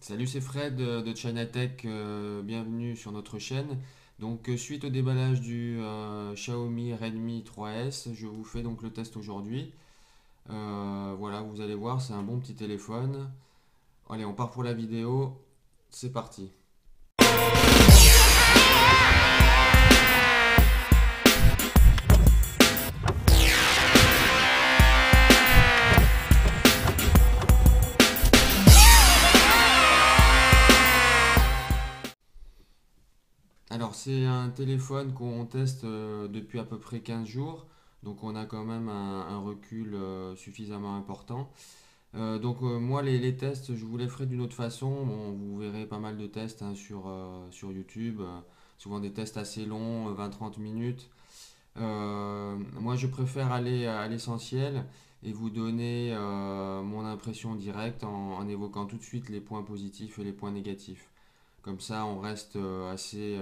Salut, c'est Fred de Chinatech, bienvenue sur notre chaîne. Donc, suite au déballage du Xiaomi Redmi 3S, je vous fais donc le test aujourd'hui. Voilà, vous allez voir, c'est un bon petit téléphone. Allez, on part pour la vidéo, c'est parti. Alors, c'est un téléphone qu'on teste depuis à peu près 15 jours, donc on a quand même un recul suffisamment important. Moi les tests je vous les ferai d'une autre façon. Bon, vous verrez pas mal de tests hein, sur YouTube, souvent des tests assez longs, 20-30 minutes. Moi je préfère aller à l'essentiel et vous donner mon impression directe en évoquant tout de suite les points positifs et les points négatifs. Comme ça on reste assez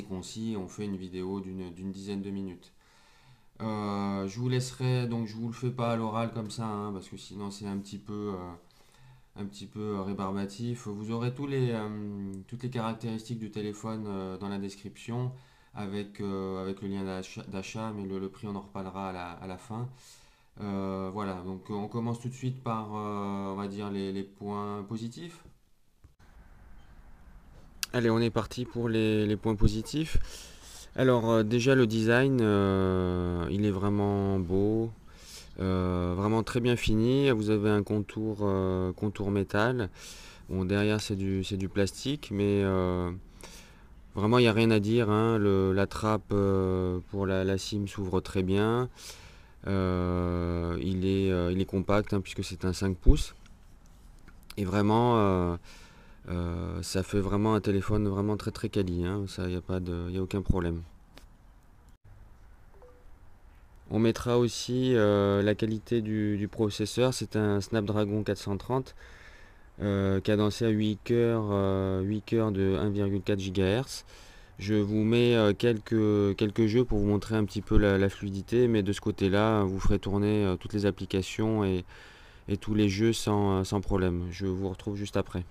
concis et on fait une vidéo d'une dizaine de minutes. Je vous laisserai, donc je vous le fais pas à l'oral comme ça, hein, parce que sinon c'est un petit peu rébarbatif. Vous aurez toutes les caractéristiques du téléphone dans la description avec le lien d'achat, mais le prix on en reparlera à la fin. Voilà, donc on commence tout de suite par, on va dire, les points positifs. Allez, on est parti pour les points positifs. Alors déjà le design, il est vraiment beau. Vraiment très bien fini. Vous avez un contour métal. Bon, derrière c'est du plastique, mais vraiment il n'y a rien à dire, hein. La trappe pour la SIM s'ouvre très bien. Il est compact hein, puisque c'est un 5 pouces. Et vraiment, ça fait vraiment un téléphone vraiment très très quali, hein. Ça, y a aucun problème. On mettra aussi la qualité du processeur. C'est un Snapdragon 430 cadencé à 8 cœurs de 1,4 GHz. Je vous mets quelques jeux pour vous montrer un petit peu la fluidité, mais de ce côté-là, vous ferez tourner toutes les applications et tous les jeux sans problème. Je vous retrouve juste après.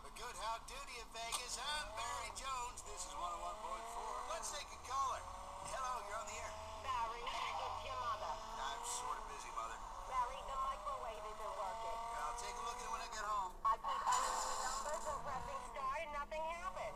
A good how duty in Vegas. I'm Barry Jones. This is 101.4. Let's take a caller. Hello, you're on the air. Barry, it's your mother. I'm sort of busy, Mother. Barry, the microwave isn't working. I'll take a look at it when I get home. I keep entering the numbers and pressing start and nothing happens.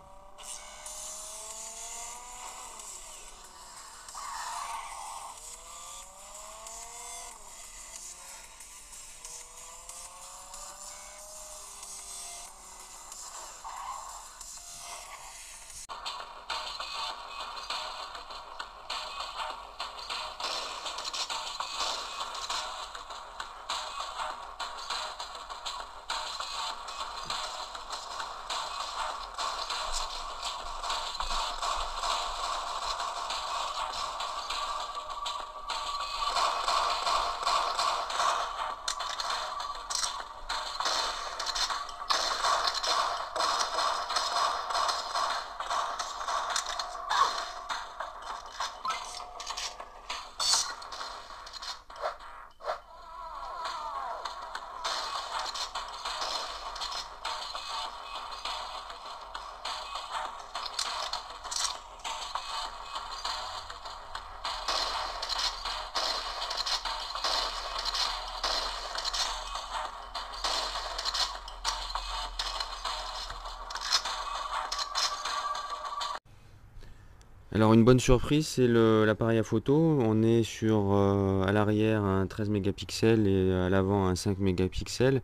Alors une bonne surprise, c'est l'appareil à photo. On est sur à l'arrière un 13 mégapixels et à l'avant un 5 mégapixels.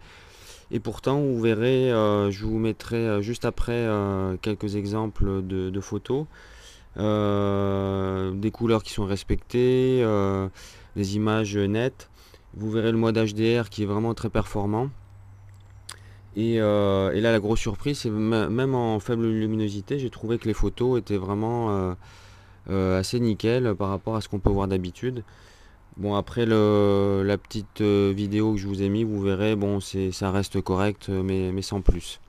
Et pourtant, vous verrez, je vous mettrai juste après quelques exemples de photos. Des couleurs qui sont respectées, des images nettes. Vous verrez le mode HDR qui est vraiment très performant. Et là, la grosse surprise, c'est même en faible luminosité, j'ai trouvé que les photos étaient vraiment assez nickel par rapport à ce qu'on peut voir d'habitude. Bon, après la petite vidéo que je vous ai mis, vous verrez, bon, ça reste correct, mais sans plus.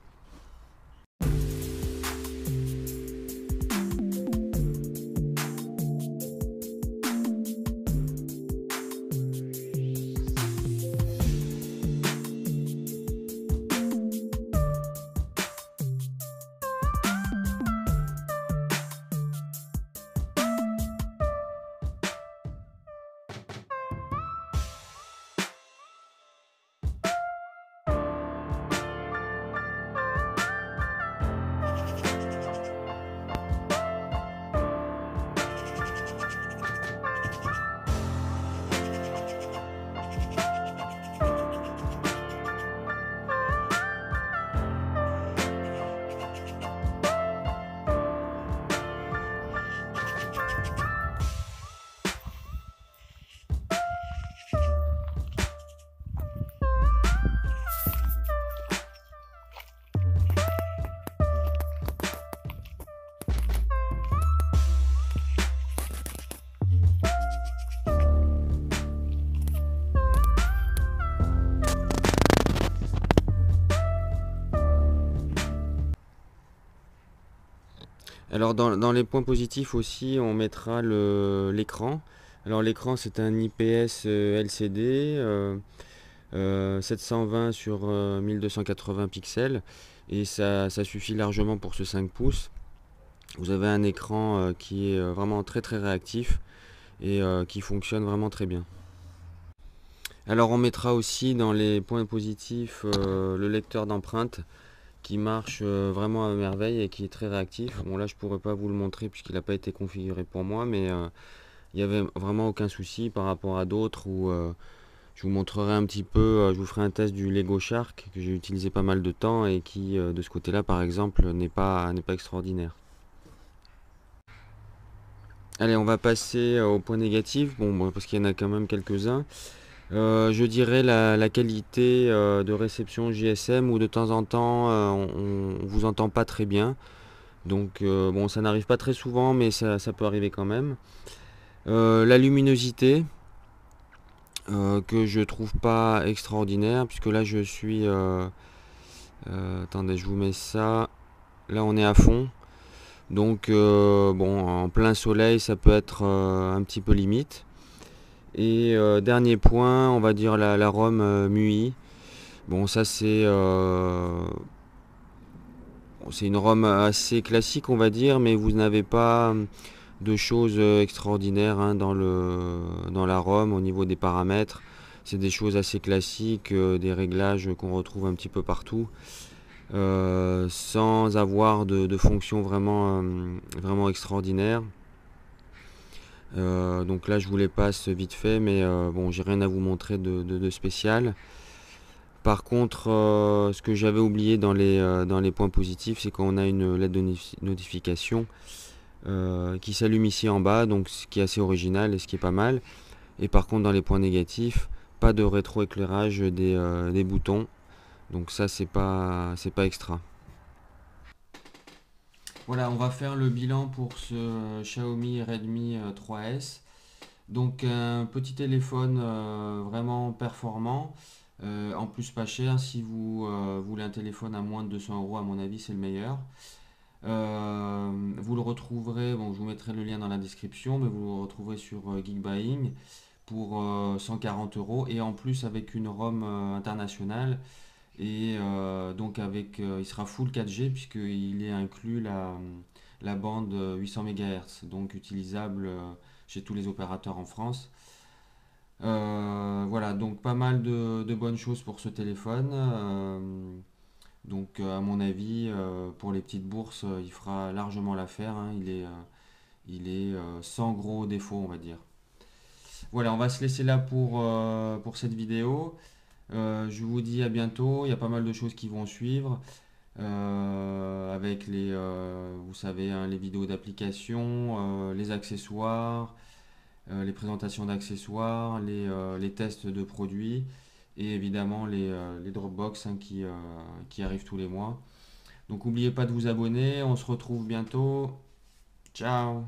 Alors dans les points positifs aussi, on mettra l'écran. Alors l'écran c'est un IPS LCD 720 sur 1280 pixels et ça suffit largement pour ce 5 pouces. Vous avez un écran qui est vraiment très très réactif et qui fonctionne vraiment très bien. Alors on mettra aussi dans les points positifs le lecteur d'empreintes qui marche vraiment à merveille et qui est très réactif. Bon là je pourrais pas vous le montrer puisqu'il n'a pas été configuré pour moi, mais il n'y avait vraiment aucun souci par rapport à d'autres où je vous montrerai un petit peu, je vous ferai un test du Lego Shark que j'ai utilisé pas mal de temps et qui de ce côté là par exemple n'est pas extraordinaire. Allez, on va passer au point négatif, bon parce qu'il y en a quand même quelques-uns. Je dirais la qualité de réception GSM où de temps en temps on vous entend pas très bien. Donc bon, ça n'arrive pas très souvent, mais ça peut arriver quand même. La luminosité que je trouve pas extraordinaire, puisque là je suis. Attendez, je vous mets ça. Là on est à fond. Donc bon, en plein soleil, ça peut être un petit peu limite. Et dernier point, on va dire la ROM MUI. Bon, ça c'est une ROM assez classique, on va dire, mais vous n'avez pas de choses extraordinaires hein, dans la ROM au niveau des paramètres. C'est des choses assez classiques, des réglages qu'on retrouve un petit peu partout, sans avoir de fonctions vraiment extraordinaires. Donc là, je vous les passe vite fait, mais bon, j'ai rien à vous montrer de spécial. Par contre, ce que j'avais oublié dans les points positifs, c'est qu'on a une lettre de notification qui s'allume ici en bas, donc ce qui est assez original et ce qui est pas mal. Et par contre, dans les points négatifs, pas de rétroéclairage des boutons, donc ça c'est pas extra. Voilà, on va faire le bilan pour ce Xiaomi Redmi 3S. Donc un petit téléphone vraiment performant, en plus pas cher. Si vous voulez un téléphone à moins de 200 euros, à mon avis c'est le meilleur. Vous le retrouverez, bon je vous mettrai le lien dans la description, mais vous le retrouverez sur Geekbuying pour 140 euros et en plus avec une ROM internationale et donc il sera full 4G puisqu'il est inclus la bande 800 MHz, donc utilisable chez tous les opérateurs en France. Voilà, donc pas mal de bonnes choses pour ce téléphone. Donc à mon avis, pour les petites bourses, il fera largement l'affaire, hein. Il est sans gros défauts, on va dire. Voilà, on va se laisser là pour cette vidéo. Je vous dis à bientôt. Il y a pas mal de choses qui vont suivre. Avec vous savez, hein, les vidéos d'application, les accessoires, les présentations d'accessoires, les tests de produits et évidemment les Dropbox hein, qui arrivent tous les mois. Donc n'oubliez pas de vous abonner. On se retrouve bientôt. Ciao!